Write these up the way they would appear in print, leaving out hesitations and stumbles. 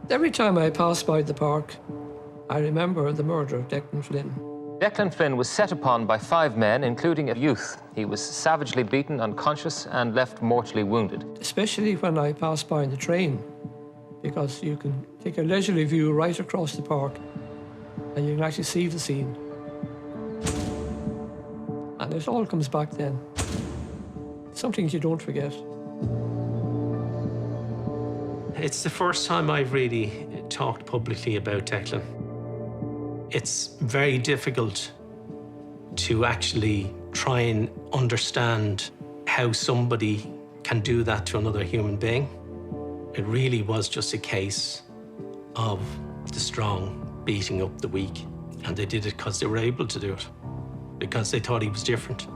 Every time I pass by the park, I remember the murder of Declan Flynn. Declan Flynn was set upon by 5 men, including a youth. He was savagely beaten, unconscious, and left mortally wounded. Especially when I pass by in the train, because you can take a leisurely view right across the park and you can actually see the scene. And it all comes back then. Some things you don't forget. It's the first time I've really talked publicly about Declan. It's very difficult to actually try and understand how somebody can do that to another human being. It really was just a case of the strong beating up the weak. And they did it because they were able to do it, because they thought he was different.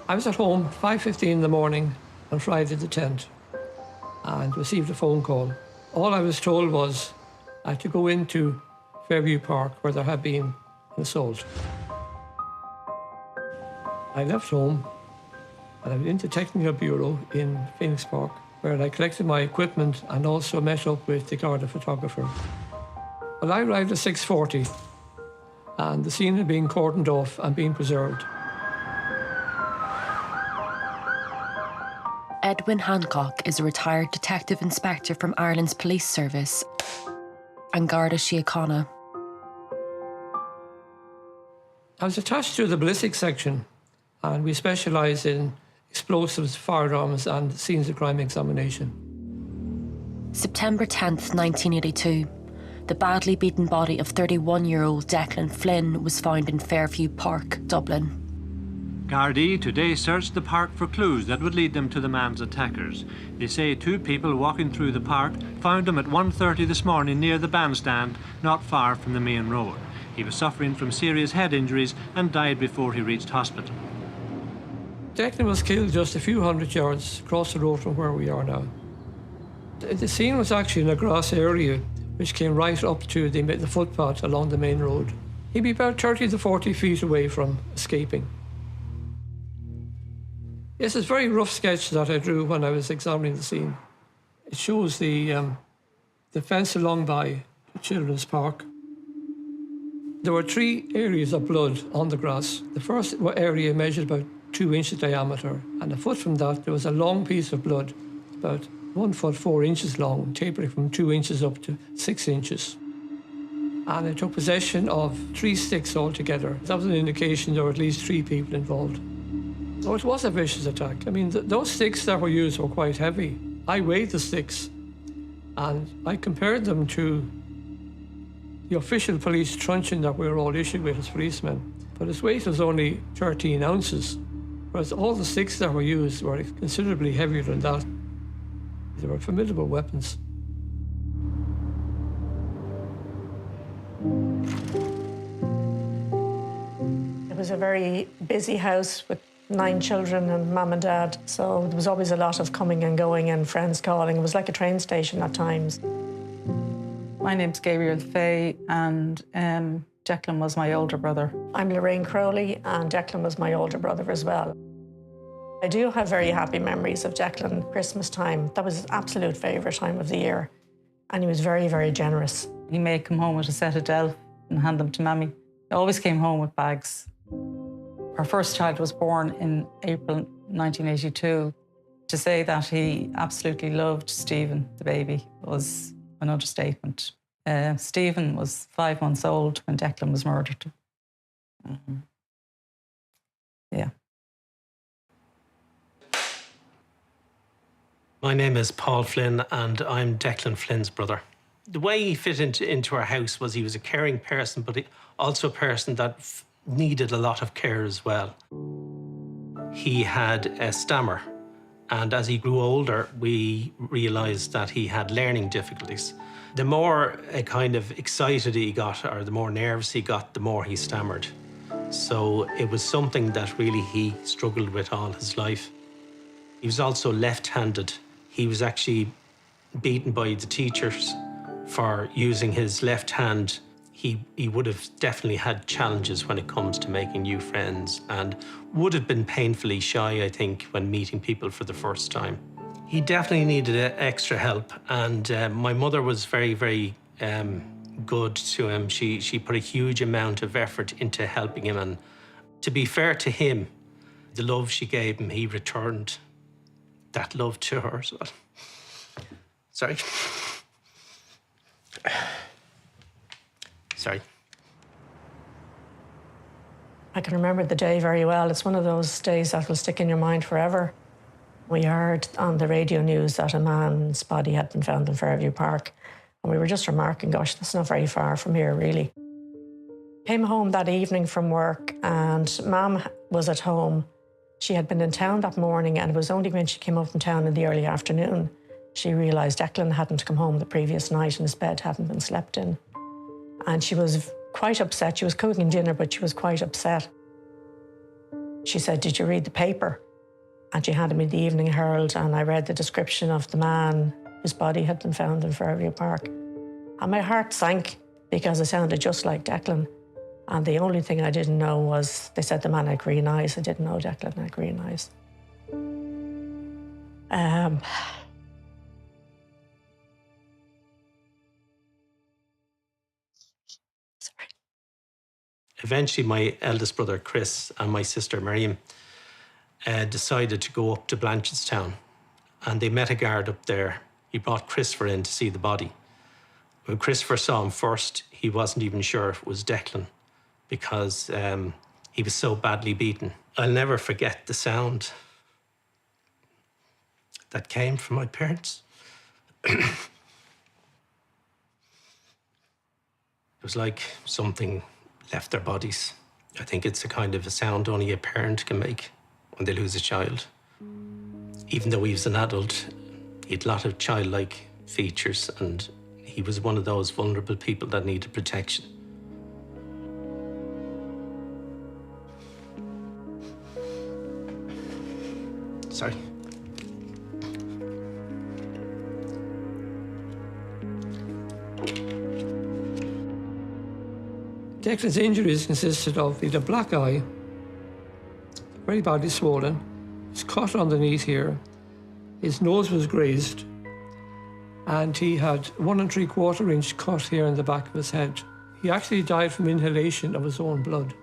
I was at home 5:15 in the morning on Friday the 10th and received a phone call. All I was told was I had to go into Fairview Park where there had been an assault. I left home and I went into Technical Bureau in Phoenix Park where I collected my equipment and also met up with the Garda photographer. Well, I arrived at 6:40 and the scene had been cordoned off and being preserved. Edwin Handcock is a retired Detective Inspector from Ireland's Police Service and Garda Síochána. I was attached to the ballistics section and we specialise in explosives, firearms and scenes of crime examination. September 10th, 1982. The badly beaten body of 31-year-old Declan Flynn was found in Fairview Park, Dublin. Gardaí today searched the park for clues that would lead them to the man's attackers. They say 2 people walking through the park found him at 1:30 this morning near the bandstand, not far from the main road. He was suffering from serious head injuries and died before he reached hospital. Declan was killed just a few hundred yards across the road from where we are now. The scene was actually in a grass area which came right up to the footpath along the main road. He'd be about 30 to 40 feet away from escaping. Yes, it's a very rough sketch that I drew when I was examining the scene. It shows the fence along by the Children's Park. There were 3 areas of blood on the grass. The first area measured about 2 inches diameter, and a foot from that there was a long piece of blood, about 1 foot 4 inches long, tapering from 2 inches up to 6 inches. And I took possession of 3 sticks altogether. That was an indication there were at least 3 people involved. So it was a vicious attack. I mean, those sticks that were used were quite heavy. I weighed the sticks and I compared them to the official police truncheon that we were all issued with as policemen. But its weight was only 13 ounces, whereas all the sticks that were used were considerably heavier than that. They were formidable weapons. It was a very busy house with 9 children and mum and dad, so there was always a lot of coming and going and friends calling. It was like a train station at times. My name's Gabriel Fay and Declan was my older brother. I'm Lorraine Crowley and Declan was my older brother as well. I do have very happy memories of Declan Christmas time. That was his absolute favourite time of the year, and he was very, very generous. He may come home with a set of Delf and hand them to Mammy. He always came home with bags. Our first child was born in April 1982. To say that he absolutely loved Stephen, the baby, was an understatement. Stephen was 5 months old when Declan was murdered. Yeah. My name is Paul Flynn and I'm Declan Flynn's brother. The way he fit into our house was he was a caring person, but also a person that needed a lot of care as well. He had a stammer, and as he grew older, we realised that he had learning difficulties. The more kind of excited he got, or the more nervous he got, the more he stammered. So it was something that really he struggled with all his life. He was also left-handed. He was actually beaten by the teachers for using his left hand. he would have definitely had challenges when it comes to making new friends and would have been painfully shy, I think, when meeting people for the first time. He definitely needed extra help, and my mother was very, very good to him. She put a huge amount of effort into helping him, and to be fair to him, the love she gave him, he returned that love to her as well. Sorry. Sorry. I can remember the day very well. It's one of those days that will stick in your mind forever. We heard on the radio news that a man's body had been found in Fairview Park, and we were just remarking, gosh, that's not very far from here, really. Came home that evening from work, and Mum was at home. She had been in town that morning, and it was only when she came up from town in the early afternoon she realised Declan hadn't come home the previous night and his bed hadn't been slept in. And she was quite upset. She was cooking dinner, but she was quite upset. She said, "Did you read the paper?" And she handed me the Evening Herald, and I read the description of the man whose body had been found in Fairview Park. And my heart sank because it sounded just like Declan. And the only thing I didn't know was, they said the man had green eyes. I didn't know Declan had green eyes. Sorry. Eventually, my eldest brother, Chris, and my sister, Miriam, decided to go up to Blanchardstown, and they met a guard up there. He brought Christopher in to see the body. When Christopher saw him first, he wasn't even sure if it was Declan because he was so badly beaten. I'll never forget the sound that came from my parents. It was like something left their bodies. I think it's a kind of a sound only a parent can make when they lose a child. Even though he was an adult, he had a lot of childlike features, and he was one of those vulnerable people that needed protection. Sorry. Declan's injuries consisted of he had a black eye, very badly swollen, his cut underneath here, his nose was grazed, and he had 1 3/4 inch cut here in the back of his head. He actually died from inhalation of his own blood.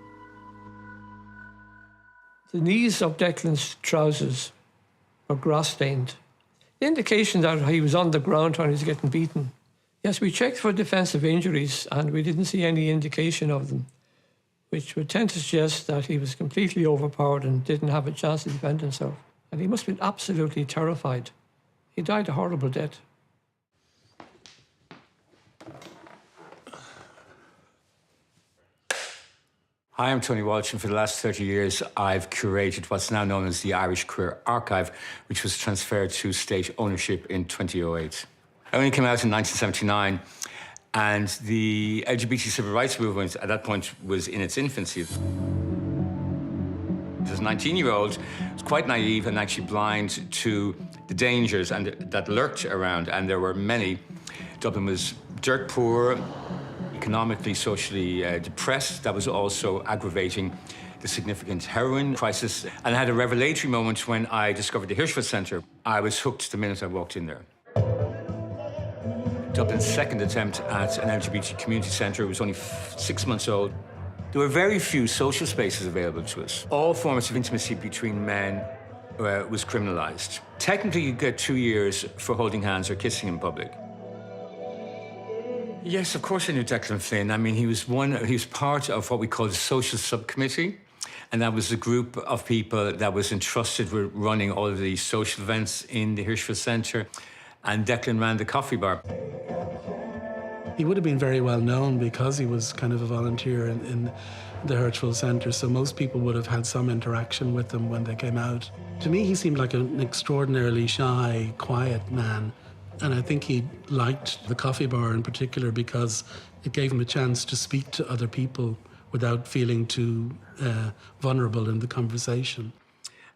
The knees of Declan's trousers were grass-stained, indication that he was on the ground when he was getting beaten. Yes, we checked for defensive injuries and we didn't see any indication of them, which would tend to suggest that he was completely overpowered and didn't have a chance to defend himself. And he must have been absolutely terrified. He died a horrible death. Hi, I'm Tony Walsh, and for the last 30 years, I've curated what's now known as the Irish Queer Archive, which was transferred to state ownership in 2008. I only came out in 1979, and the LGBT civil rights movement at that point was in its infancy. As a 19-year-old, I was quite naive and actually blind to the dangers that lurked around, and there were many. Dublin was dirt poor, economically, socially depressed. That was also aggravating the significant heroin crisis. And I had a revelatory moment when I discovered the Hirschfeld Centre. I was hooked the minute I walked in there. Dublin's second attempt at an LGBT community centre was only 6 months old. There were very few social spaces available to us. All forms of intimacy between men was criminalised. Technically, you get 2 years for holding hands or kissing in public. Yes, of course I knew Declan Flynn. I mean, he was part of what we call the social subcommittee. And that was a group of people that was entrusted with running all of the social events in the Hirschfeld Centre. And Declan ran the coffee bar. He would have been very well known because he was kind of a volunteer in the Hirschfeld Centre, so most people would have had some interaction with him when they came out. To me, he seemed like an extraordinarily shy, quiet man. And I think he liked the coffee bar in particular because it gave him a chance to speak to other people without feeling too vulnerable in the conversation.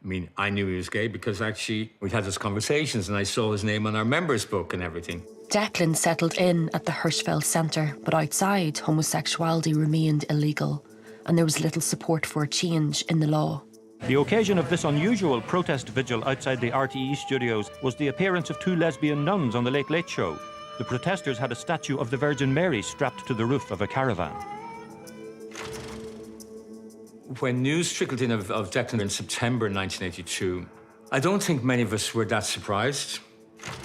I mean, I knew he was gay because actually we'd had those conversations and I saw his name on our members book and everything. Declan settled in at the Hirschfeld Centre, but outside, homosexuality remained illegal, and there was little support for a change in the law. The occasion of this unusual protest vigil outside the RTE studios was the appearance of two lesbian nuns on The Late Late Show. The protesters had a statue of the Virgin Mary strapped to the roof of a caravan. When news trickled in of Declan in September 1982, I don't think many of us were that surprised.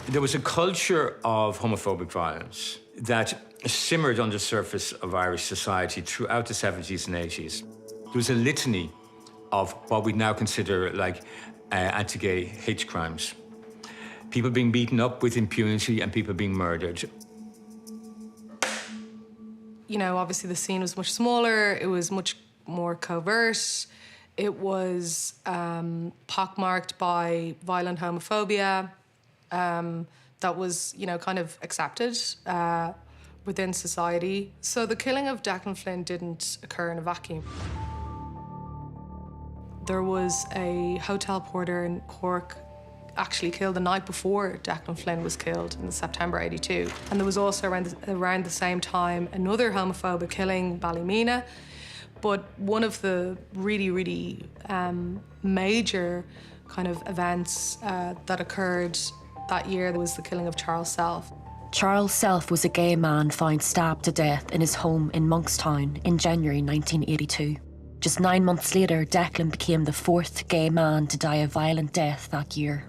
There was a culture of homophobic violence that simmered on the surface of Irish society throughout the 70s and 80s. There was a litany of what we now consider like anti-gay hate crimes. People being beaten up with impunity and people being murdered. You know, obviously the scene was much smaller, it was much more covert, it was pockmarked by violent homophobia that was, you know, kind of accepted within society. So the killing of Declan Flynn didn't occur in a vacuum. There was a hotel porter in Cork actually killed the night before Declan Flynn was killed in September '82. And there was also around the same time another homophobic killing, Ballymena. But one of the really major kind of events that occurred that year was the killing of Charles Self. Charles Self was a gay man found stabbed to death in his home in Monkstown in January 1982. Just 9 months later, Declan became the fourth gay man to die a violent death that year.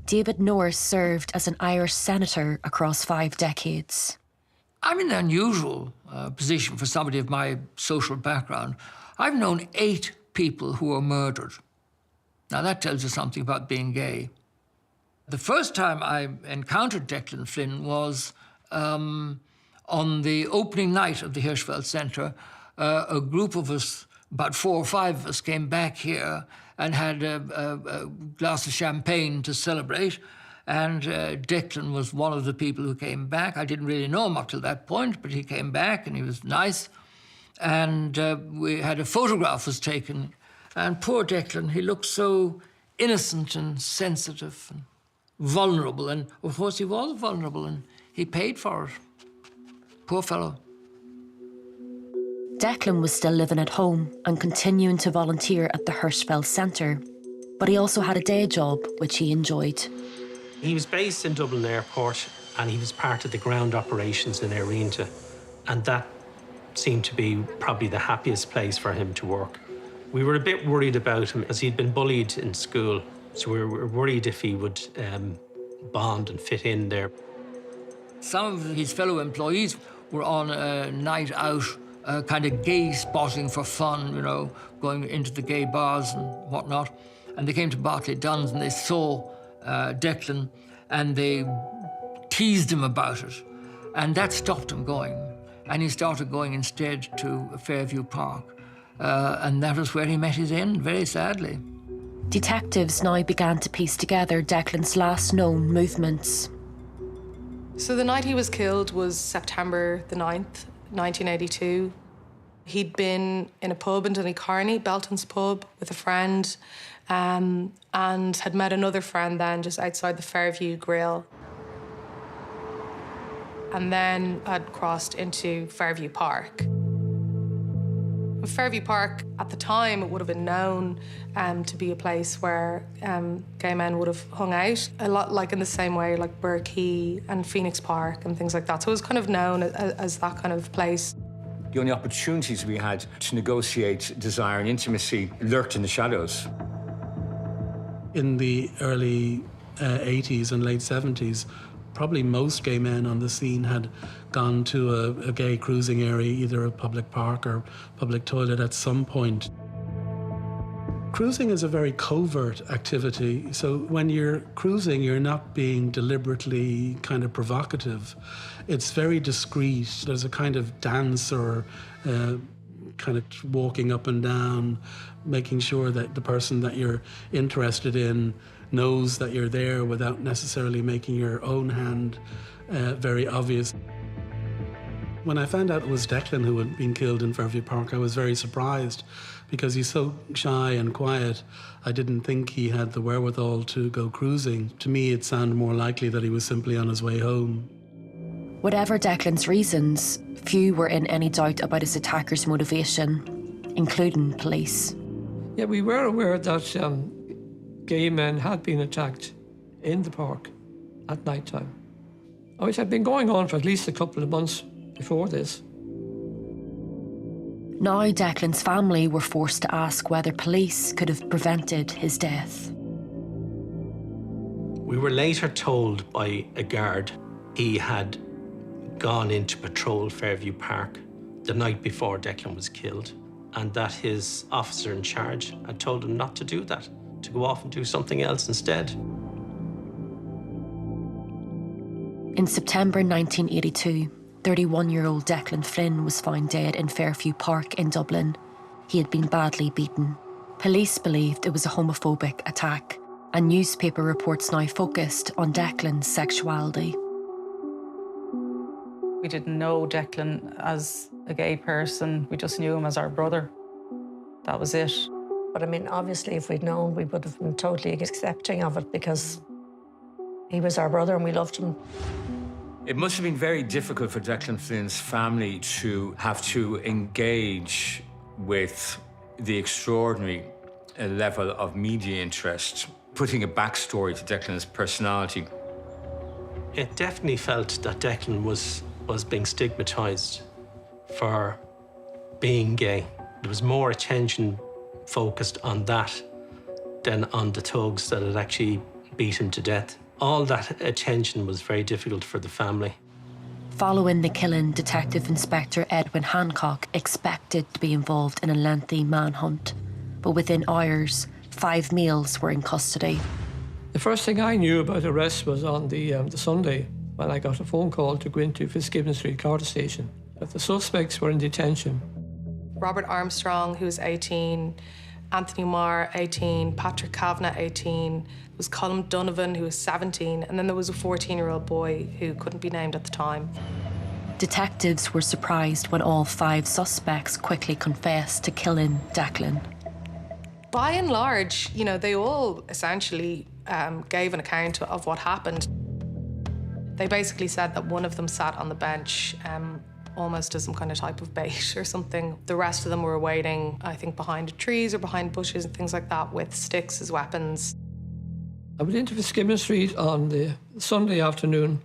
David Norris served as an Irish senator across 5 decades. I'm in an unusual position for somebody of my social background. I've known 8 people who were murdered. Now that tells you something about being gay. The first time I encountered Declan Flynn was on the opening night of the Hirschfeld Centre. A group of us, about 4 or 5 of us, came back here and had a glass of champagne to celebrate. And Declan was one of the people who came back. I didn't really know him up till that point, but he came back and he was nice. And we had a photograph was taken. And poor Declan, he looked so innocent and sensitive and vulnerable. And of course he was vulnerable and he paid for it. Poor fellow. Declan was still living at home and continuing to volunteer at the Hirschfeld Centre, but he also had a day job which he enjoyed. He was based in Dublin Airport and he was part of the ground operations in Arinta, and that seemed to be probably the happiest place for him to work. We were a bit worried about him as he'd been bullied in school, so we were worried if he would bond and fit in there. Some of his fellow employees were on a night out, kind of gay spotting for fun, you know, going into the gay bars and whatnot. And they came to Bartley Duns and they saw Declan and they teased him about it. And that stopped him going. And he started going instead to Fairview Park. And that was where he met his end, very sadly. Detectives now began to piece together Declan's last known movements. So the night he was killed was September the 9th, 1982. He'd been in a pub in Donecarney, Belton's pub, with a friend, and had met another friend then just outside the Fairview Grill. And then had crossed into Fairview Park. Fairview Park, at the time, it would have been known to be a place where gay men would have hung out, a lot like in the same way like Burr Quay and Phoenix Park and things like that. So it was kind of known as that kind of place. The only opportunities we had to negotiate desire and intimacy lurked in the shadows. In the early 80s and late 70s, probably most gay men on the scene had gone to a gay cruising area, either a public park or public toilet at some point. Cruising is a very covert activity, so when you're cruising, you're not being deliberately kind of provocative. It's very discreet. There's a kind of dance or kind of walking up and down, making sure that the person that you're interested in knows that you're there without necessarily making your own hand very obvious. When I found out it was Declan who had been killed in Fairview Park, I was very surprised because he's so shy and quiet. I didn't think he had the wherewithal to go cruising. To me, it sounded more likely that he was simply on his way home. Whatever Declan's reasons, few were in any doubt about his attacker's motivation, including police. Yeah, we were aware that gay men had been attacked in the park at night time. It had been going on for at least a couple of months before this. Now Declan's family were forced to ask whether police could have prevented his death. We were later told by a guard he had gone in to patrol Fairview Park the night before Declan was killed, and that his officer in charge had told him not to do that, to go off and do something else instead. In September 1982, 31-year-old Declan Flynn was found dead in Fairview Park in Dublin. He had been badly beaten. Police believed it was a homophobic attack, and newspaper reports now focused on Declan's sexuality. We didn't know Declan as a gay person. We just knew him as our brother. That was it. But I mean, obviously, if we'd known, we would have been totally accepting of it because he was our brother and we loved him. It must have been very difficult for Declan Flynn's family to have to engage with the extraordinary level of media interest, putting a backstory to Declan's personality. It definitely felt that Declan was being stigmatised for being gay. There was more attention focused on that than on the thugs that had actually beat him to death. All that attention was very difficult for the family. Following the killing, Detective Inspector Edwin Handcock expected to be involved in a lengthy manhunt, but within hours, 5 males were in custody. The first thing I knew about arrest was on the Sunday when I got a phone call to go into Fitzgibbon Street Garda Station that the suspects were in detention. Robert Armstrong, who was 18, Anthony Marr, 18, Patrick Kavanagh, 18, there was Colm Donovan, who was 17, and then there was a 14-year-old boy who couldn't be named at the time. Detectives were surprised when all 5 suspects quickly confessed to killing Declan. By and large, you know, they all essentially gave an account of what happened. They basically said that one of them sat on the bench almost as some kind of type of bait or something. The rest of them were waiting, I think, behind trees or behind bushes and things like that with sticks as weapons. I went into Fitzgibbon Street on the Sunday afternoon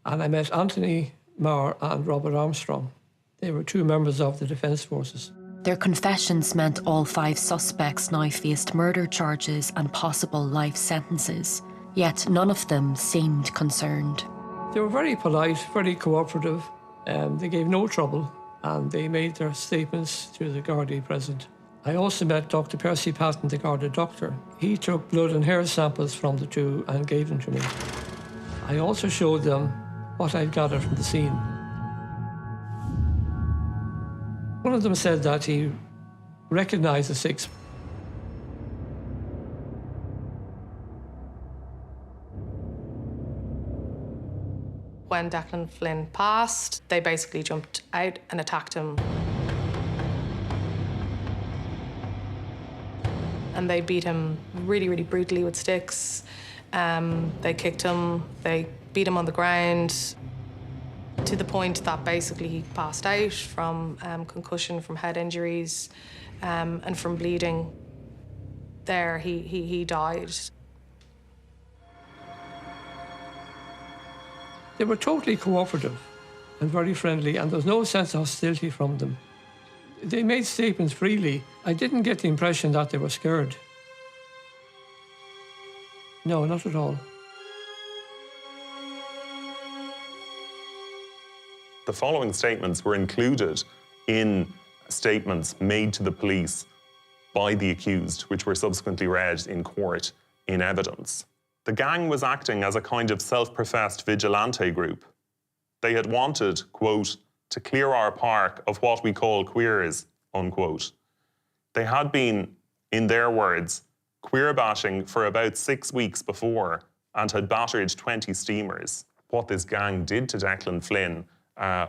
and I met Anthony Marr and Robert Armstrong. They were 2 members of the Defence Forces. Their confessions meant all 5 suspects now faced murder charges and possible life sentences, yet none of them seemed concerned. They were very polite, very cooperative. They gave no trouble and they made their statements to the Gardaí present. I also met Dr. Percy Patton, the Garda doctor. He took blood and hair samples from the 2 and gave them to me. I also showed them what I'd gathered from the scene. One of them said that he recognised the 6. When Declan Flynn passed, they basically jumped out and attacked him. And they beat him really, really brutally with sticks. They kicked him, they beat him on the ground to the point that basically he passed out from concussion, from head injuries, and from bleeding. There, he died. They were totally cooperative and very friendly, and there was no sense of hostility from them. They made statements freely. I didn't get the impression that they were scared. No, not at all. The following statements were included in statements made to the police by the accused, which were subsequently read in court in evidence. The gang was acting as a kind of self-professed vigilante group. They had wanted, quote, to clear our park of what we call queers, unquote. They had been, in their words, queer bashing for about 6 weeks before and had battered 20 steamers. What this gang did to Declan Flynn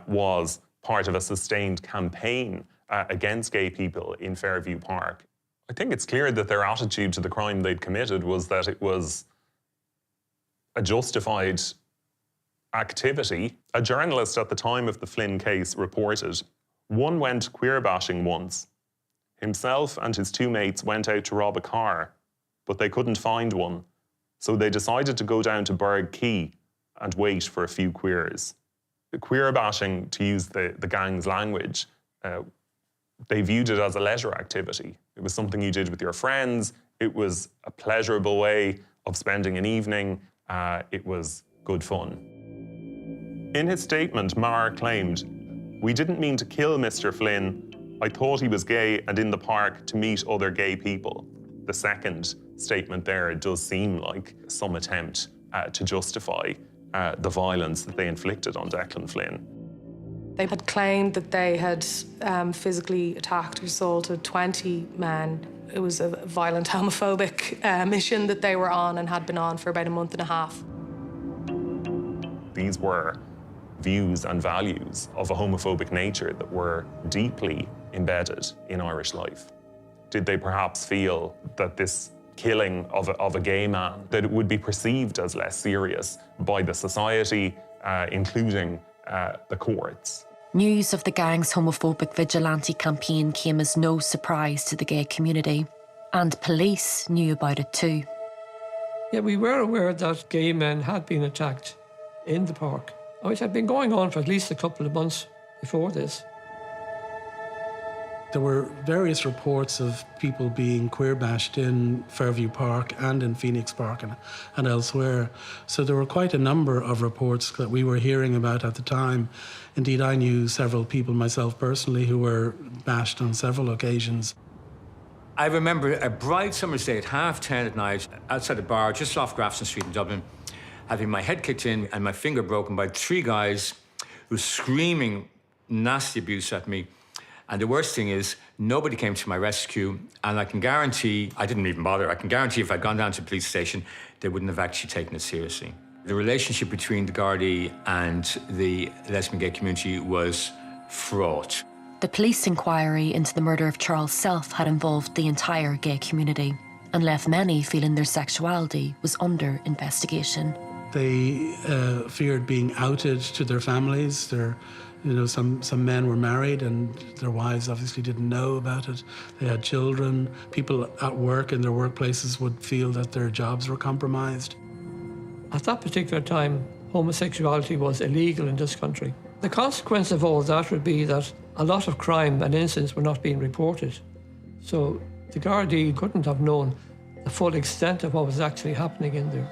was part of a sustained campaign against gay people in Fairview Park. I think it's clear that their attitude to the crime they'd committed was that it was a justified activity. A journalist at the time of the Flynn case reported, "One went queer bashing once. Himself and his two mates went out to rob a car, but they couldn't find one, so they decided to go down to Berg Quay and wait for a few queers." Queer bashing, to use the gang's language, they viewed it as a leisure activity. It was something you did with your friends. It was a pleasurable way of spending an evening. It was good fun. In his statement, Maher claimed, "We didn't mean to kill Mr. Flynn. I thought he was gay and in the park to meet other gay people." The second statement there does seem like some attempt to justify the violence that they inflicted on Declan Flynn. They had claimed that they had physically attacked or assaulted 20 men. It was a violent homophobic mission that they were on and had been on for about a month and a half. These were views and values of a homophobic nature that were deeply embedded in Irish life. Did they perhaps feel that this killing of a gay man, that it would be perceived as less serious by the society, including the courts? News of the gang's homophobic vigilante campaign came as no surprise to the gay community, and police knew about it too. Yeah, we were aware that gay men had been attacked in the park, which had been going on for at least a couple of months before this. There were various reports of people being queer bashed in Fairview Park and in Phoenix Park and elsewhere. So there were quite a number of reports that we were hearing about at the time. Indeed, I knew several people myself personally who were bashed on several occasions. I remember a bright summer's day at 10:30 at night outside a bar just off Grafton Street in Dublin, having my head kicked in and my finger broken by 3 guys who were screaming nasty abuse at me. And the worst thing is, nobody came to my rescue, and I can guarantee, I didn't even bother, I can guarantee if I'd gone down to the police station, they wouldn't have actually taken it seriously. The relationship between the Gardaí and the lesbian gay community was fraught. The police inquiry into the murder of Charles Self had involved the entire gay community and left many feeling their sexuality was under investigation. They feared being outed to their families. Some men were married and their wives obviously didn't know about it. They had children. People at work in their workplaces would feel that their jobs were compromised. At that particular time, homosexuality was illegal in this country. The consequence of all that would be that a lot of crime and incidents were not being reported. So the Gardaí couldn't have known the full extent of what was actually happening in there.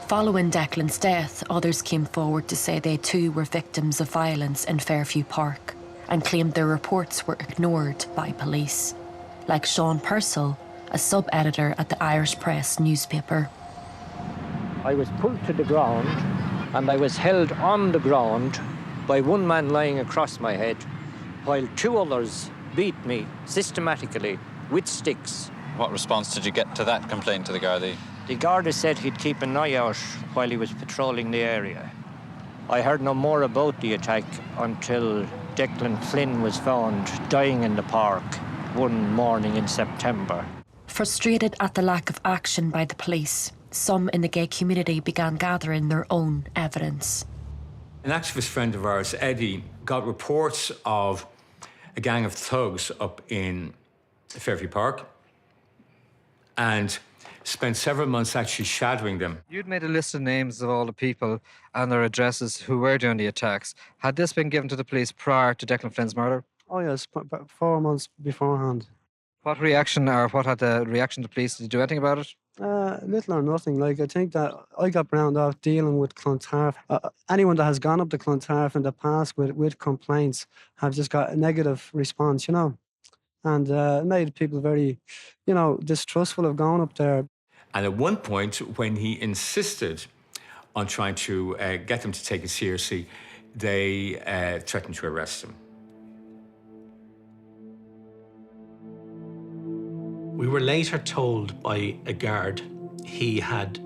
Following Declan's death, others came forward to say they too were victims of violence in Fairview Park and claimed their reports were ignored by police, like Sean Purcell, a sub-editor at the Irish Press newspaper. I was pulled to the ground and I was held on the ground by one man lying across my head while 2 others beat me systematically with sticks. What response did you get to that complaint to the Gardaí? The Garda said he'd keep an eye out while he was patrolling the area. I heard no more about the attack until Declan Flynn was found dying in the park one morning in September. Frustrated at the lack of action by the police, some in the gay community began gathering their own evidence. An activist friend of ours, Eddie, got reports of a gang of thugs up in Fairview Park and spent several months actually shadowing them. You'd made a list of names of all the people and their addresses who were doing the attacks. Had this been given to the police prior to Declan Flynn's murder? Oh yes, about 4 months beforehand. What reaction, or what had the reaction to the police? Did you do anything about it? Little or nothing. Like, I think that I got browned off dealing with Clontarf. Anyone that has gone up to Clontarf in the past with complaints have just got a negative response, and it made people very, distrustful of going up there. And at one point, when he insisted on trying to get them to take it seriously, they threatened to arrest him. We were later told by a guard he had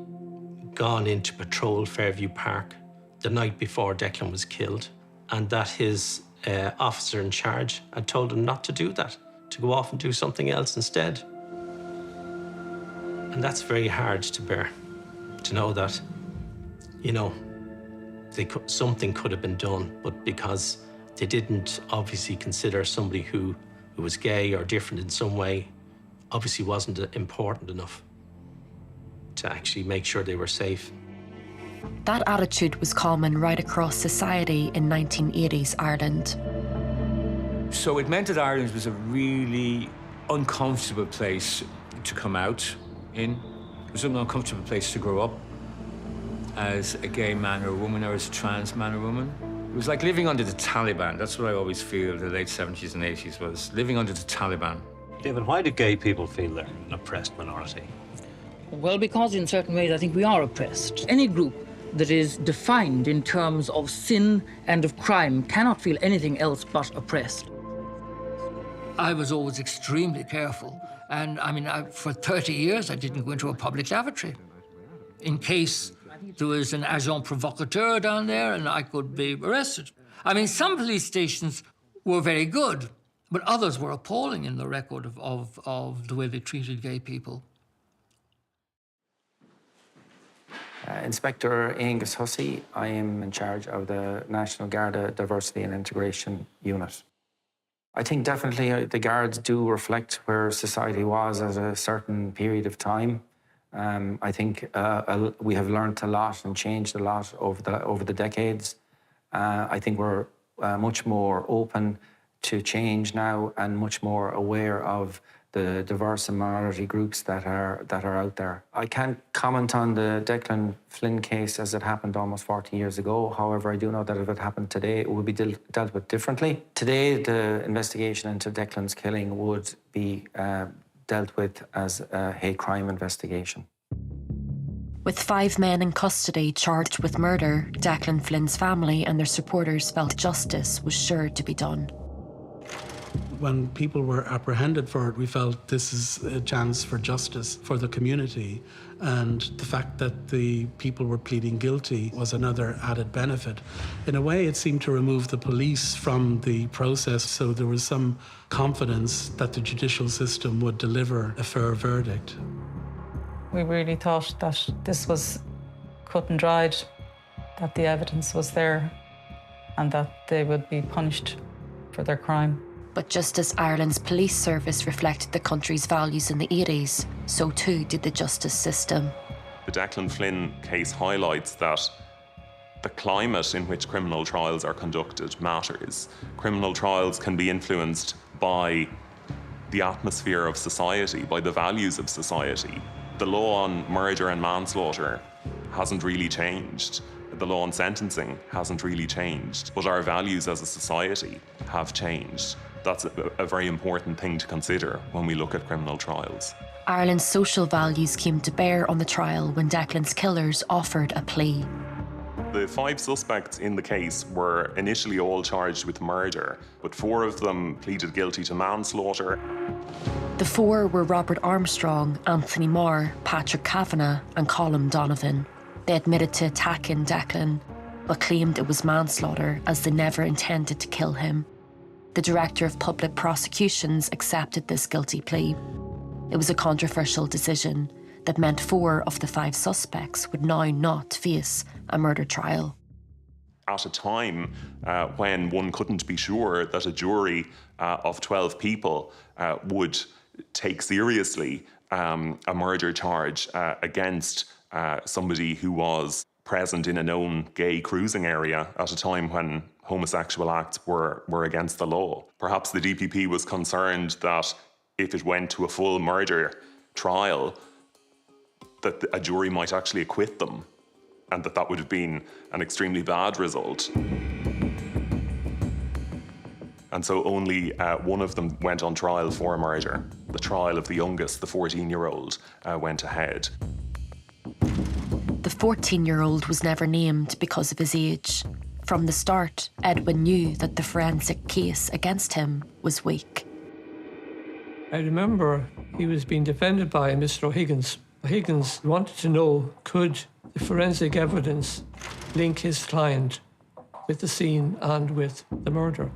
gone in to patrol Fairview Park the night before Declan was killed. and that his officer in charge had told him not to do that, to go off and do something else instead. And that's very hard to bear, to know that, you know, something could have been done, but because they didn't obviously consider somebody who was gay or different in some way, obviously wasn't important enough to actually make sure they were safe. That attitude was common right across society in 1980s Ireland. So it meant that Ireland was a really uncomfortable place to come out in. It was an uncomfortable place to grow up as a gay man or a woman, or as a trans man or woman. It was like living under the Taliban. That's what I always feel the late 70s and 80s was, living under the Taliban. David, why do gay people feel they're an oppressed minority? Well, because in certain ways I think we are oppressed. Any group that is defined in terms of sin and of crime cannot feel anything else but oppressed. I was always extremely careful. And I mean, for 30 years, I didn't go into a public lavatory in case there was an agent provocateur down there and I could be arrested. I mean, some police stations were very good, but others were appalling in the record of the way they treated gay people. Inspector Angus Hussey, I am in charge of the National Garda Diversity and Integration Unit. I think definitely the Guards do reflect where society was at a certain period of time. I think we have learned a lot and changed a lot over the decades. I think we're much more open to change now and much more aware of the diverse and minority groups that are out there. I can't comment on the Declan Flynn case as it happened almost 40 years ago. However, I do know that if it happened today, it would be dealt with differently. Today, the investigation into Declan's killing would be dealt with as a hate crime investigation. With 5 men in custody charged with murder, Declan Flynn's family and their supporters felt justice was sure to be done. When people were apprehended for it, we felt this is a chance for justice for the community. And the fact that the people were pleading guilty was another added benefit. In a way, it seemed to remove the police from the process, so there was some confidence that the judicial system would deliver a fair verdict. We really thought that this was cut and dried, that the evidence was there, and that they would be punished for their crime. But just as Ireland's police service reflected the country's values in the 80s, so too did the justice system. The Declan Flynn case highlights that the climate in which criminal trials are conducted matters. Criminal trials can be influenced by the atmosphere of society, by the values of society. The law on murder and manslaughter hasn't really changed. The law on sentencing hasn't really changed, but our values as a society have changed. That's a very important thing to consider when we look at criminal trials. Ireland's social values came to bear on the trial when Declan's killers offered a plea. The 5 suspects in the case were initially all charged with murder, but 4 of them pleaded guilty to manslaughter. The 4 were Robert Armstrong, Anthony Marr, Patrick Kavanagh and Colin Donovan. They admitted to attacking Declan, but claimed it was manslaughter as they never intended to kill him. The Director of Public Prosecutions accepted this guilty plea. It was a controversial decision that meant 4 of the 5 suspects would now not face a murder trial. At a time when one couldn't be sure that a jury of 12 people would take seriously a murder charge against somebody who was present in a known gay cruising area at a time when homosexual acts were against the law. Perhaps the DPP was concerned that if it went to a full murder trial, that a jury might actually acquit them, and that would have been an extremely bad result. And so only 1 of them went on trial for murder. The trial of the youngest, the 14-year-old, went ahead. The 14-year-old was never named because of his age. From the start, Edwin knew that the forensic case against him was weak. I remember he was being defended by Mr. O'Higgins. O'Higgins wanted to know, could the forensic evidence link his client with the scene and with the murder.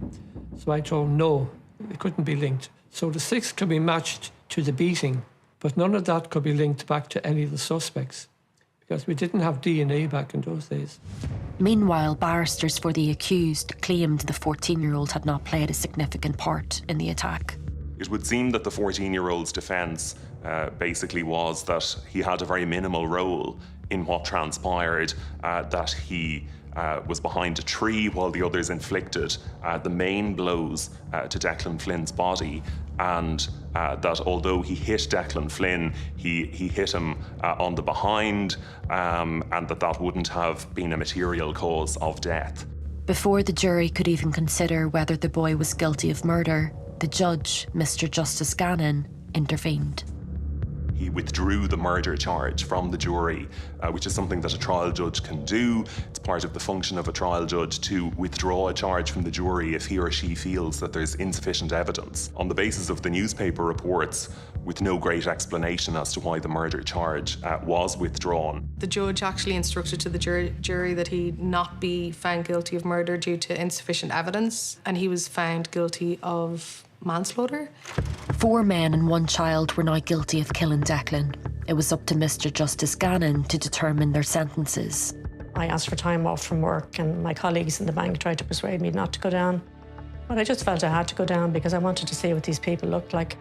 So I told him no, it couldn't be linked. So the 6 could be matched to the beating, but none of that could be linked back to any of the suspects because we didn't have DNA back in those days. Meanwhile, barristers for the accused claimed the 14-year-old had not played a significant part in the attack. It would seem that the 14-year-old's defence basically was that he had a very minimal role in what transpired, that he was behind a tree while the others inflicted the main blows to Declan Flynn's body, and that although he hit Declan Flynn, he hit him on the behind, and that wouldn't have been a material cause of death. Before the jury could even consider whether the boy was guilty of murder, the judge, Mr. Justice Gannon, intervened. He withdrew the murder charge from the jury, which is something that a trial judge can do. It's part of the function of a trial judge to withdraw a charge from the jury if he or she feels that there's insufficient evidence. On the basis of the newspaper reports, with no great explanation as to why the murder charge was withdrawn. The judge actually instructed to the jury that he not be found guilty of murder due to insufficient evidence, and he was found guilty of manslaughter. 4 men and 1 child were now guilty of killing Declan. It was up to Mr. Justice Gannon to determine their sentences. I asked for time off from work and my colleagues in the bank tried to persuade me not to go down. But I just felt I had to go down because I wanted to see what these people looked like.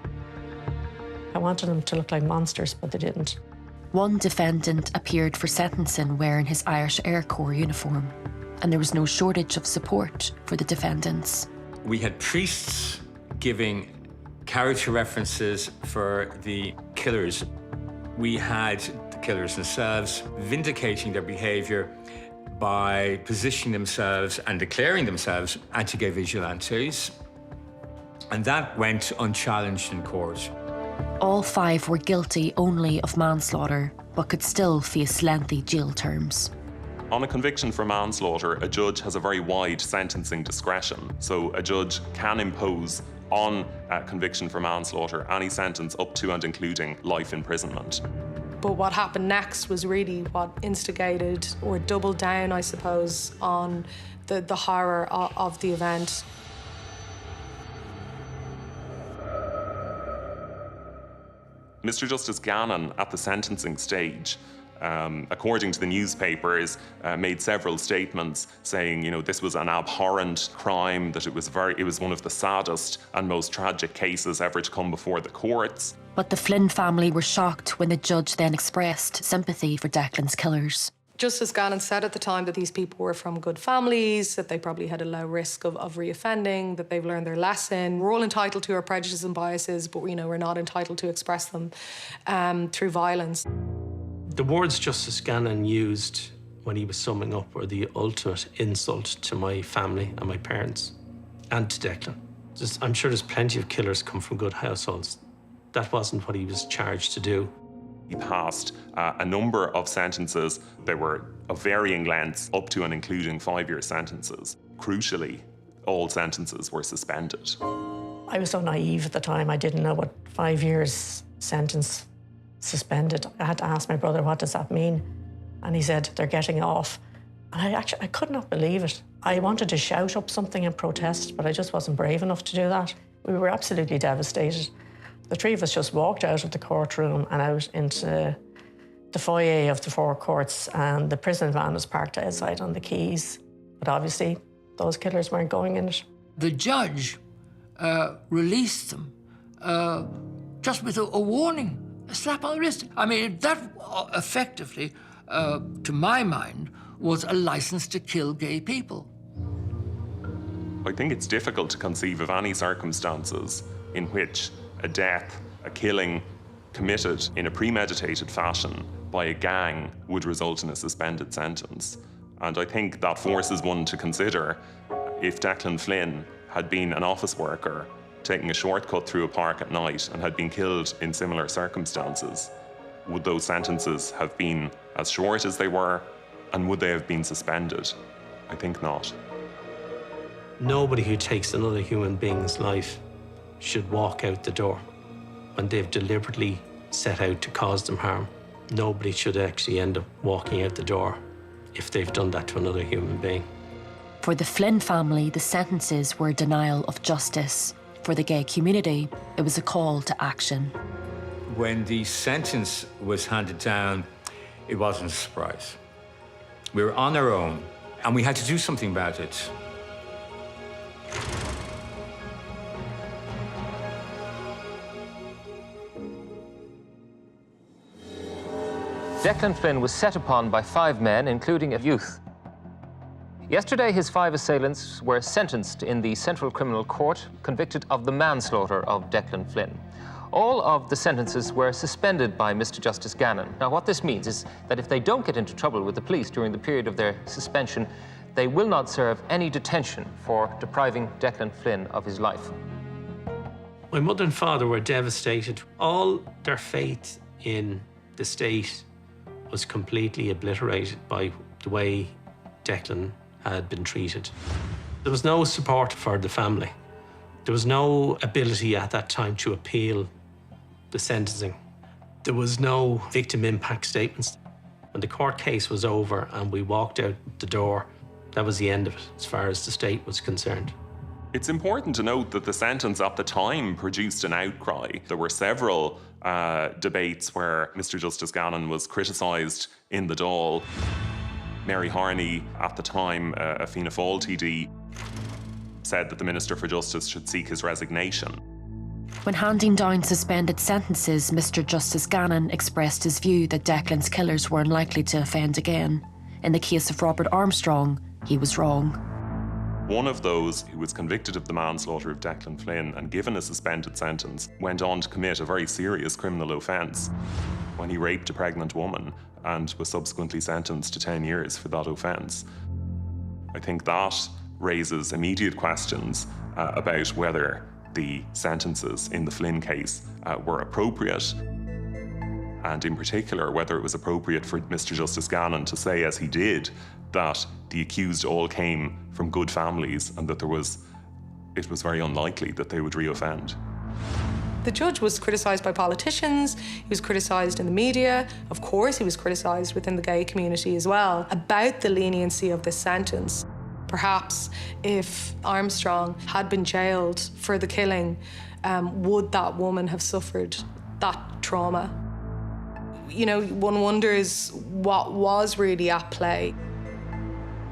I wanted them to look like monsters, but they didn't. One defendant appeared for sentencing wearing his Irish Air Corps uniform, and there was no shortage of support for the defendants. We had priests giving character references for the killers. We had the killers themselves vindicating their behaviour by positioning themselves and declaring themselves anti-gay vigilantes. And that went unchallenged in court. All 5 were guilty only of manslaughter, but could still face lengthy jail terms. On a conviction for manslaughter, a judge has a very wide sentencing discretion. So a judge can impose on conviction for manslaughter any sentence up to and including life imprisonment. But what happened next was really what instigated or doubled down, I suppose, on the horror of the event. Mr. Justice Gannon, at the sentencing stage, according to the newspapers, made several statements saying, this was an abhorrent crime, that it was one of the saddest and most tragic cases ever to come before the courts. But the Flynn family were shocked when the judge then expressed sympathy for Declan's killers. Justice Gannon said at the time that these people were from good families, that they probably had a low risk of reoffending, that they've learned their lesson. We're all entitled to our prejudices and biases, but we're not entitled to express them through violence. The words Justice Gannon used when he was summing up were the ultimate insult to my family and my parents, and to Declan. I'm sure there's plenty of killers come from good households. That wasn't what he was charged to do. He passed a number of sentences. They were of varying lengths, up to and including 5-year sentences. Crucially, all sentences were suspended. I was so naive at the time. I didn't know what 5 years sentence suspended. I had to ask my brother, what does that mean? And he said, they're getting off. And I could not believe it. I wanted to shout up something and protest, but I just wasn't brave enough to do that. We were absolutely devastated. The 3 of us just walked out of the courtroom and out into the foyer of the 4 courts, and the prison van was parked outside on the quays. But obviously, those killers weren't going in it. The judge released them just with a warning, a slap on the wrist. I mean, that effectively, to my mind, was a license to kill gay people. I think it's difficult to conceive of any circumstances in which a death, a killing committed in a premeditated fashion by a gang would result in a suspended sentence. And I think that forces one to consider if Declan Flynn had been an office worker taking a shortcut through a park at night and had been killed in similar circumstances, would those sentences have been as short as they were, and would they have been suspended? I think not. Nobody who takes another human being's life should walk out the door when they've deliberately set out to cause them harm. Nobody should actually end up walking out the door if they've done that to another human being. For the Flynn family, the sentences were a denial of justice. For the gay community, it was a call to action. When the sentence was handed down, it wasn't a surprise. We were on our own, and we had to do something about it. Declan Flynn was set upon by 5 men, including a youth. Yesterday, his 5 assailants were sentenced in the Central Criminal Court, convicted of the manslaughter of Declan Flynn. All of the sentences were suspended by Mr. Justice Gannon. Now, what this means is that if they don't get into trouble with the police during the period of their suspension, they will not serve any detention for depriving Declan Flynn of his life. My mother and father were devastated. All their faith in the state was completely obliterated by the way Declan had been treated. There was no support for the family. There was no ability at that time to appeal the sentencing. There was no victim impact statements. When the court case was over and we walked out the door, that was the end of it as far as the state was concerned. It's important to note that the sentence at the time produced an outcry. There were several debates where Mr. Justice Gannon was criticised in the Dáil. Mary Harney, at the time a Fianna Fáil TD, said that the Minister for Justice should seek his resignation. When handing down suspended sentences, Mr. Justice Gannon expressed his view that Declan's killers were unlikely to offend again. In the case of Robert Armstrong, he was wrong. One of those who was convicted of the manslaughter of Declan Flynn and given a suspended sentence went on to commit a very serious criminal offence when he raped a pregnant woman and was subsequently sentenced to 10 years for that offence. I think that raises immediate questions about whether the sentences in the Flynn case were appropriate, and in particular whether it was appropriate for Mr. Justice Gannon to say, as he did, that the accused all came from good families and that it was very unlikely that they would reoffend. The judge was criticised by politicians, he was criticised in the media, of course he was criticised within the gay community as well, about the leniency of this sentence. Perhaps if Armstrong had been jailed for the killing, would that woman have suffered that trauma? You know, one wonders what was really at play.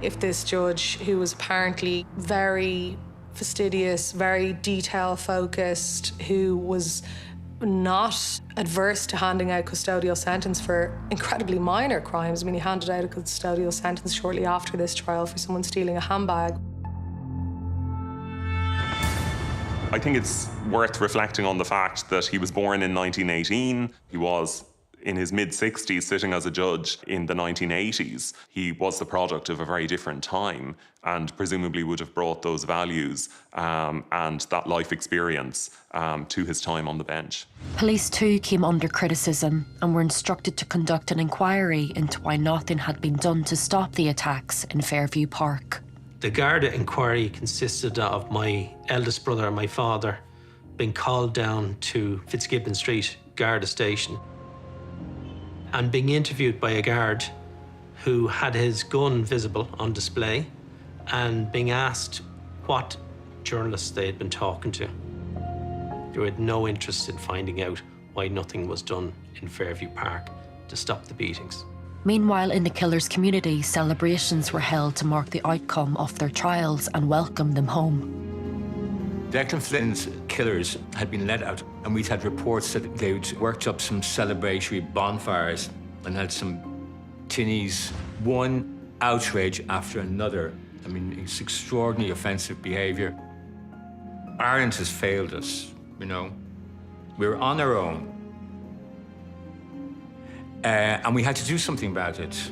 If this judge, who was apparently very fastidious, very detail-focused, who was not adverse to handing out custodial sentence for incredibly minor crimes. I mean, he handed out a custodial sentence shortly after this trial for someone stealing a handbag. I think it's worth reflecting on the fact that he was born in 1918. He was in his mid-60s sitting as a judge in the 1980s. He was the product of a very different time and presumably would have brought those values and that life experience to his time on the bench. Police too came under criticism and were instructed to conduct an inquiry into why nothing had been done to stop the attacks in Fairview Park. The Garda inquiry consisted of my eldest brother and my father being called down to Fitzgibbon Street Garda station and being interviewed by a guard who had his gun visible on display and being asked what journalists they had been talking to. They had no interest in finding out why nothing was done in Fairview Park to stop the beatings. Meanwhile, in the killers' community, celebrations were held to mark the outcome of their trials and welcome them home. Declan Flynn's killers had been let out, and we'd had reports that they'd worked up some celebratory bonfires and had some tinnies, one outrage after another. I mean, it's extraordinarily offensive behaviour. Ireland has failed us, you know. We're on our own. And we had to do something about it.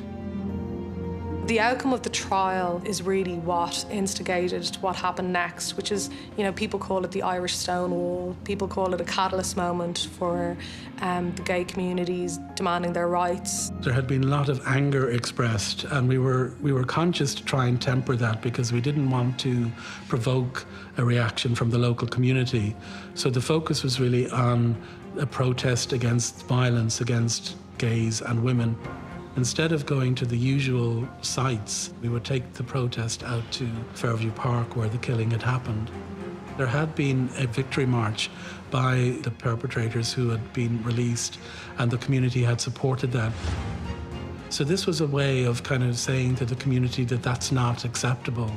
The outcome of the trial is really what instigated what happened next, which is, you know, people call it the Irish Stonewall. People call it a catalyst moment for the gay communities demanding their rights. There had been a lot of anger expressed, and we were conscious to try and temper that because we didn't want to provoke a reaction from the local community. So the focus was really on a protest against violence against gays and women. Instead of going to the usual sites, we would take the protest out to Fairview Park where the killing had happened. There had been a victory march by the perpetrators who had been released, and the community had supported that. So this was a way of kind of saying to the community that that's not acceptable.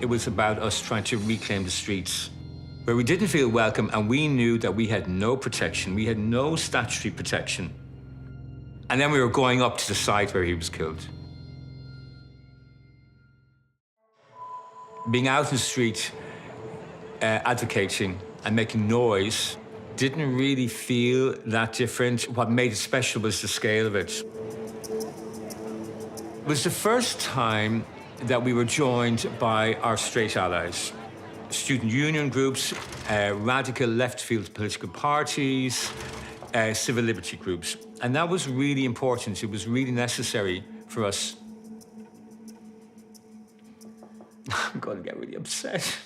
It was about us trying to reclaim the streets, where we didn't feel welcome and we knew that we had no protection. We had no statutory protection. And then we were going up to the site where he was killed. Being out in the street, advocating and making noise didn't really feel that different. What made it special was the scale of it. It was the first time that we were joined by our straight allies, student union groups, radical left-field political parties, civil liberty groups. And that was really important. It was really necessary for us. I'm going to get really upset.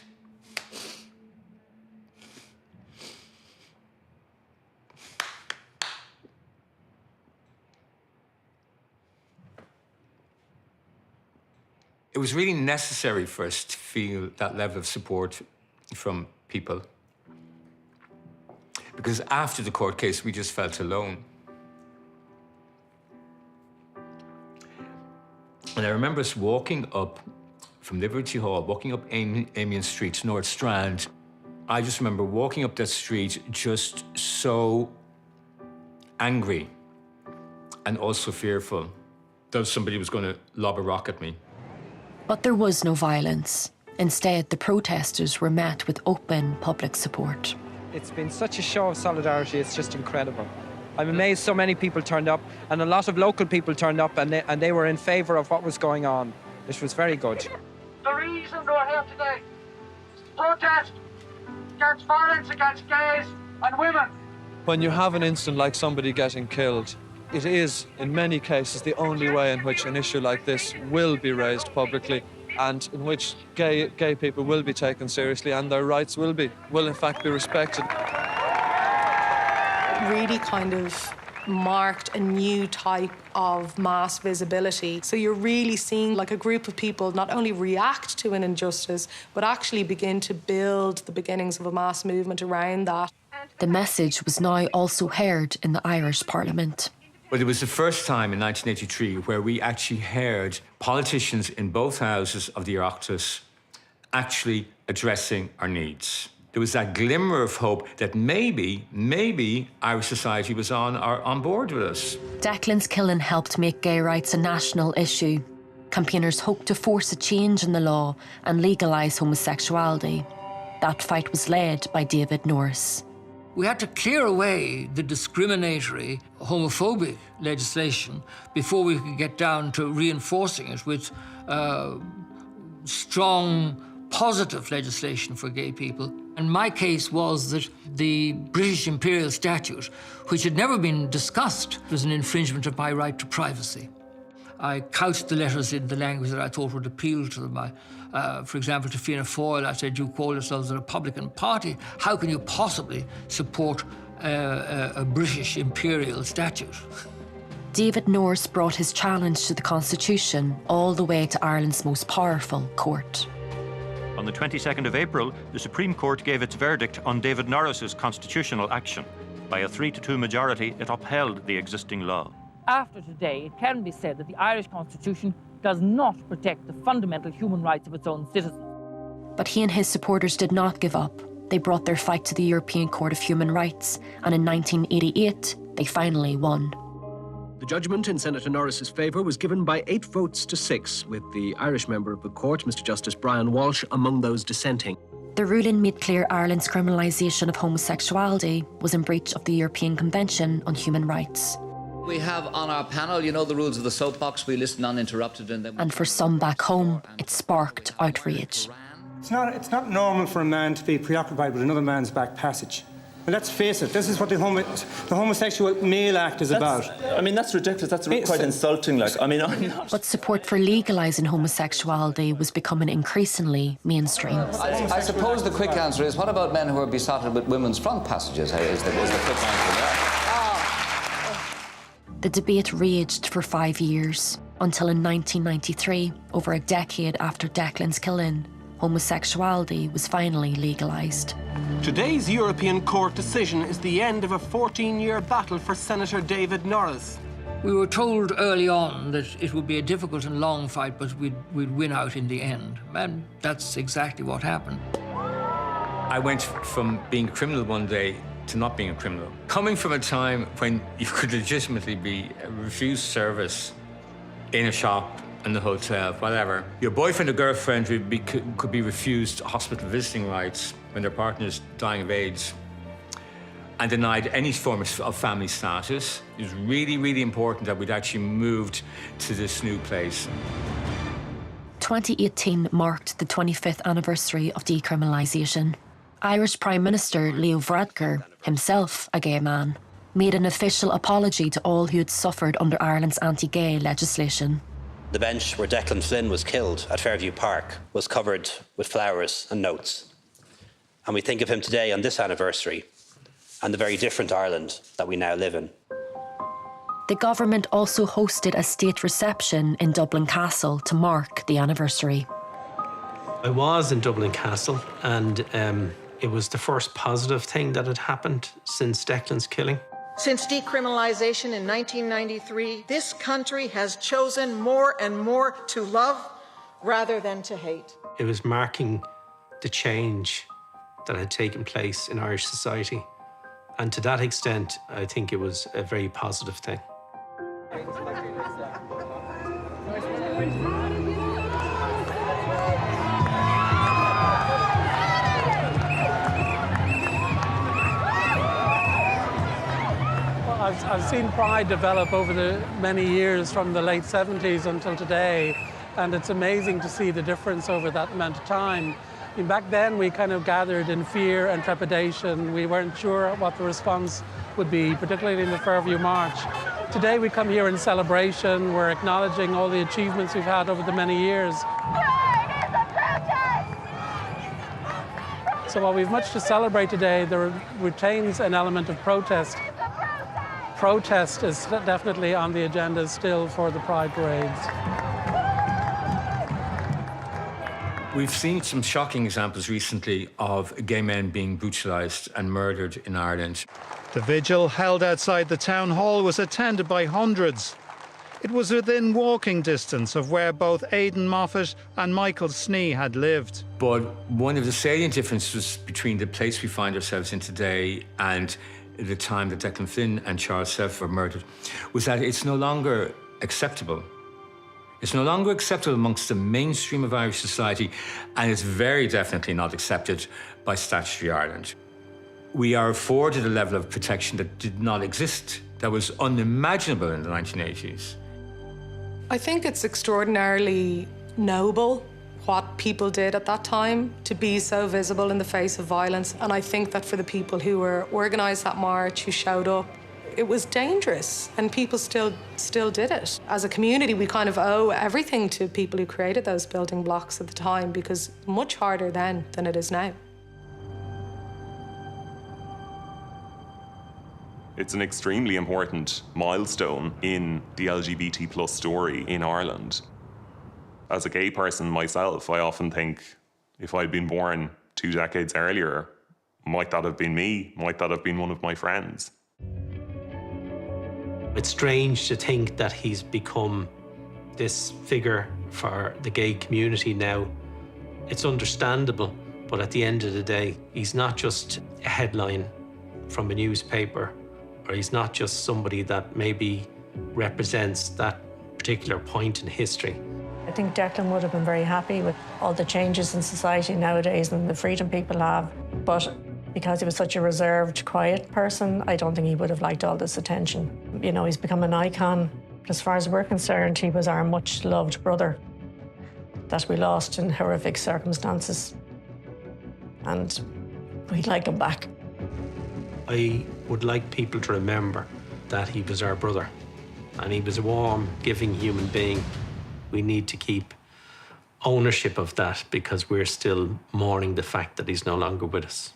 It was really necessary for us to feel that level of support from people. Because after the court case, we just felt alone. And I remember us walking up from Liberty Hall, walking up Amiens Street to North Strand. I just remember walking up that street just so angry and also fearful that somebody was going to lob a rock at me. But there was no violence. Instead, the protesters were met with open public support. It's been such a show of solidarity, it's just incredible. I'm amazed so many people turned up, and a lot of local people turned up, and they were in favour of what was going on. It was very good. The reason we're here today is to protest against violence against gays and women. When you have an incident like somebody getting killed, it is, in many cases, the only way in which an issue like this will be raised publicly and in which gay people will be taken seriously and their rights will in fact be respected. Really kind of marked a new type of mass visibility. So you're really seeing like a group of people not only react to an injustice, but actually begin to build the beginnings of a mass movement around that. The message was now also heard in the Irish Parliament. But it was the first time in 1983 where we actually heard politicians in both houses of the Oireachtas actually addressing our needs. There was that glimmer of hope that maybe Irish society was on board with us. Declan's killing helped make gay rights a national issue. Campaigners hoped to force a change in the law and legalise homosexuality. That fight was led by David Norris. We had to clear away the discriminatory, homophobic legislation before we could get down to reinforcing it with strong, positive legislation for gay people. And my case was that the British Imperial Statute, which had never been discussed, was an infringement of my right to privacy. I couched the letters in the language that I thought would appeal to them. For example, to Fianna Fáil, I said, you call yourselves the Republican Party. How can you possibly support a British imperial statute? David Norris brought his challenge to the Constitution all the way to Ireland's most powerful court. On the 22nd of April, the Supreme Court gave its verdict on David Norris's constitutional action. By a 3-2 majority, it upheld the existing law. After today, it can be said that the Irish Constitution does not protect the fundamental human rights of its own citizens. But he and his supporters did not give up. They brought their fight to the European Court of Human Rights, and in 1988, they finally won. The judgment in Senator Norris's favour was given by 8 votes to 6, with the Irish member of the court, Mr Justice Brian Walsh, among those dissenting. The ruling made clear Ireland's criminalisation of homosexuality was in breach of the European Convention on Human Rights. We have on our panel, you know the rules of the soapbox, we listen uninterrupted and then... And for some back home, it sparked outrage. It's not normal for a man to be preoccupied with another man's back passage. And let's face it, this is what the Homosexual Male Act is about. I mean, that's ridiculous. That's quite insulting. Like, I mean, But support for legalising homosexuality was becoming increasingly mainstream. I suppose the quick answer is, what about men who are besotted with women's front passages? Is the quick answer there? The debate raged for 5 years, until in 1993, over a decade after Declan's killing, homosexuality was finally legalised. Today's European Court decision is the end of a 14-year battle for Senator David Norris. We were told early on that it would be a difficult and long fight, but we'd win out in the end. And that's exactly what happened. I went from being a criminal one day to not being a criminal. Coming from a time when you could legitimately be refused service in a shop, in the hotel, whatever. Your boyfriend or girlfriend could be refused hospital visiting rights when their partner's dying of AIDS and denied any form of family status. It was really, really important that we'd actually moved to this new place. 2018 marked the 25th anniversary of decriminalisation. Irish Prime Minister Leo Varadkar, himself a gay man, made an official apology to all who had suffered under Ireland's anti-gay legislation. The bench where Declan Flynn was killed at Fairview Park was covered with flowers and notes. And we think of him today on this anniversary and the very different Ireland that we now live in. The government also hosted a state reception in Dublin Castle to mark the anniversary. I was in Dublin Castle, and it was the first positive thing that had happened since Declan's killing. Since decriminalisation in 1993, this country has chosen more and more to love rather than to hate. It was marking the change that had taken place in Irish society. And to that extent, I think it was a very positive thing. I've seen Pride develop over the many years from the late 70s until today, and it's amazing to see the difference over that amount of time. I mean, back then we kind of gathered in fear and trepidation. We weren't sure what the response would be, particularly in the Fairview March. Today we come here in celebration. We're acknowledging all the achievements we've had over the many years. So while we've much to celebrate today, there retains an element of protest. Protest is definitely on the agenda still for the Pride parades. We've seen some shocking examples recently of gay men being brutalised and murdered in Ireland. The vigil held outside the town hall was attended by hundreds. It was within walking distance of where both Aidan Moffat and Michael Snee had lived. But one of the salient differences between the place we find ourselves in today and the time that Declan Flynn and Charles Self were murdered was that it's no longer acceptable. It's no longer acceptable amongst the mainstream of Irish society, and it's very definitely not accepted by statutory Ireland. We are afforded a level of protection that did not exist, that was unimaginable in the 1980s. I think it's extraordinarily noble what people did at that time to be so visible in the face of violence. And I think that for the people who were organised that march, who showed up, it was dangerous and people still did it. As a community, we kind of owe everything to people who created those building blocks at the time, because much harder then than it is now. It's an extremely important milestone in the LGBT+ story in Ireland. As a gay person myself, I often think if I'd been born 2 decades earlier, might that have been me? Might that have been one of my friends? It's strange to think that he's become this figure for the gay community now. It's understandable, but at the end of the day, he's not just a headline from a newspaper, or he's not just somebody that maybe represents that particular point in history. I think Declan would have been very happy with all the changes in society nowadays and the freedom people have. But because he was such a reserved, quiet person, I don't think he would have liked all this attention. You know, he's become an icon. But as far as we're concerned, he was our much-loved brother that we lost in horrific circumstances. And we'd like him back. I would like people to remember that he was our brother, and he was a warm, giving human being. We need to keep ownership of that because we're still mourning the fact that he's no longer with us.